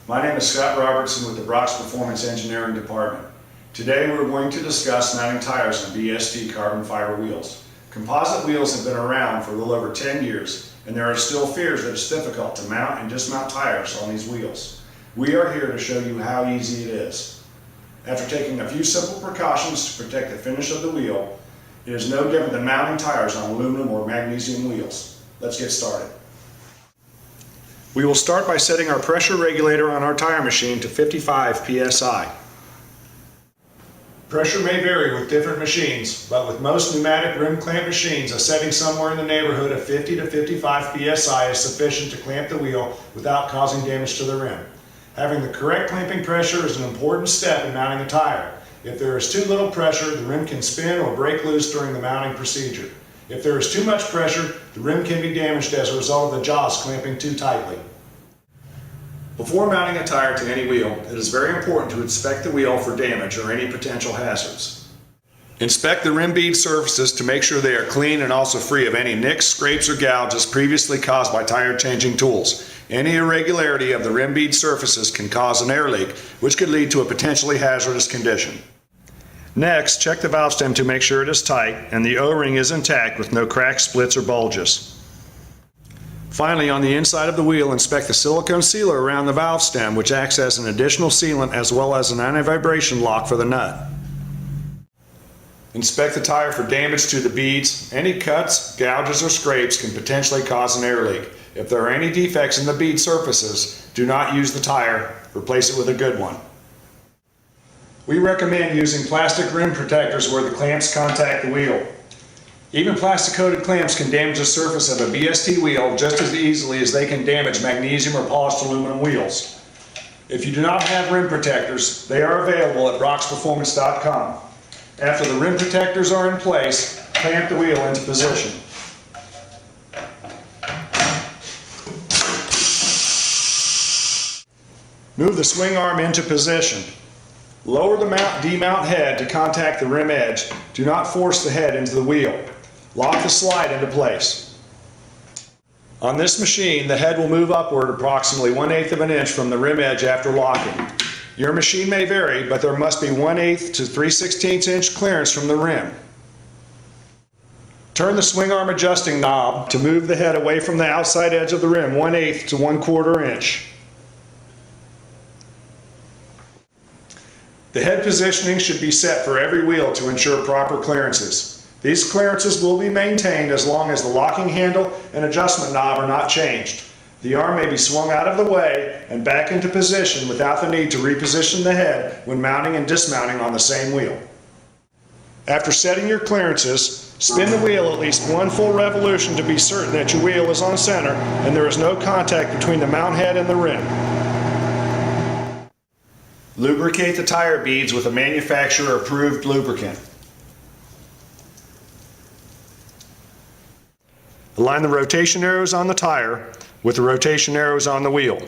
My name is Scott Robertson with the Brock's Performance Engineering Department. Today we're going to discuss mounting tires on BST carbon fiber wheels. Composite wheels have been around for a little over 10 years, and there are still fears that it's difficult to mount and dismount tires on these wheels. We are here to show you how easy it is. After taking a few simple precautions to protect the finish of the wheel, it is no different than mounting tires on aluminum or magnesium wheels. Let's get started. We will start by setting our pressure regulator on our tire machine to 55 psi. Pressure may vary with different machines, but with most pneumatic rim clamp machines, a setting somewhere in the neighborhood of 50 to 55 psi is sufficient to clamp the wheel without causing damage to the rim. Having the correct clamping pressure is an important step in mounting a tire. If there is too little pressure, the rim can spin or break loose during the mounting procedure. If there is too much pressure, the rim can be damaged as a result of the jaws clamping too tightly. Before mounting a tire to any wheel, it is very important to inspect the wheel for damage or any potential hazards. Inspect the rim bead surfaces to make sure they are clean and also free of any nicks, scrapes, or gouges previously caused by tire changing tools. Any irregularity of the rim bead surfaces can cause an air leak, which could lead to a potentially hazardous condition. Next, check the valve stem to make sure it is tight and the O-ring is intact with no cracks, splits, or bulges. Finally, on the inside of the wheel, inspect the silicone sealer around the valve stem, which acts as an additional sealant as well as an anti-vibration lock for the nut. Inspect the tire for damage to the beads. Any cuts, gouges, or scrapes can potentially cause an air leak. If there are any defects in the bead surfaces, do not use the tire. Replace it with a good one. We recommend using plastic rim protectors where the clamps contact the wheel. Even plastic-coated clamps can damage the surface of a BST wheel just as easily as they can damage magnesium or polished aluminum wheels. If you do not have rim protectors, they are available at brocksperformance.com. After the rim protectors are in place, clamp the wheel into position. Move the swing arm into position. Lower the demount head to contact the rim edge. Do not force the head into the wheel. Lock the slide into place. On this machine, the head will move upward approximately 1/8 of an inch from the rim edge after locking. Your machine may vary, but there must be 1/8 to 3/16 inch clearance from the rim. Turn the swing arm adjusting knob to move the head away from the outside edge of the rim 1/8 to 1/4 inch. The head positioning should be set for every wheel to ensure proper clearances. These clearances will be maintained as long as the locking handle and adjustment knob are not changed. The arm may be swung out of the way and back into position without the need to reposition the head when mounting and dismounting on the same wheel. After setting your clearances, spin the wheel at least one full revolution to be certain that your wheel is on center and there is no contact between the mount head and the rim. Lubricate the tire beads with a manufacturer-approved lubricant. Align the rotation arrows on the tire with the rotation arrows on the wheel.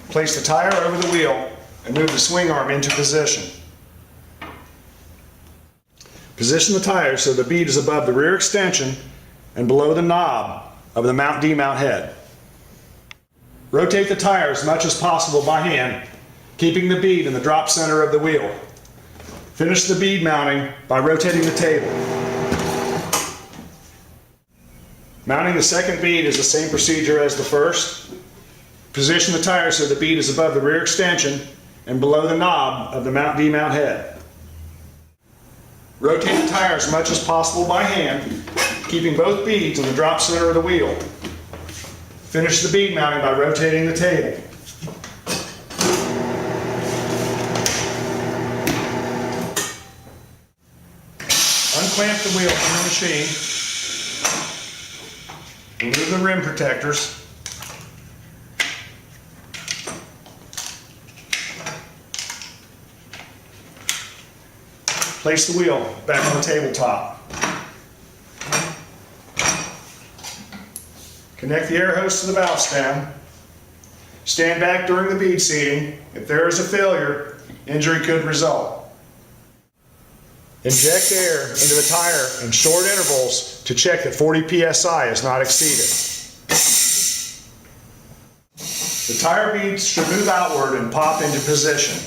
Place the tire over the wheel and move the swing arm into position. Position the tire so the bead is above the rear extension and below the knob of the mount-demount head. Rotate the tire as much as possible by hand, keeping the bead in the drop center of the wheel. Finish the bead mounting by rotating the table. Mounting the second bead is the same procedure as the first. Position the tire so the bead is above the rear extension and below the knob of the mount-demount head. Rotate the tire as much as possible by hand, keeping both beads in the drop center of the wheel. Finish the bead mounting by rotating the table. Unclamp the wheel from the machine. Remove the rim protectors. Place the wheel back on the tabletop. Connect the air hose to the valve stem. Stand back during the bead seating. If there is a failure, injury could result. Inject air into the tire in short intervals to check that 40 psi is not exceeded. The tire beads should move outward and pop into position.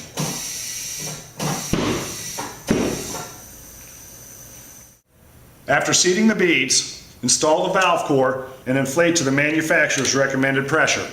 After seating the beads, install the valve core and inflate to the manufacturer's recommended pressure.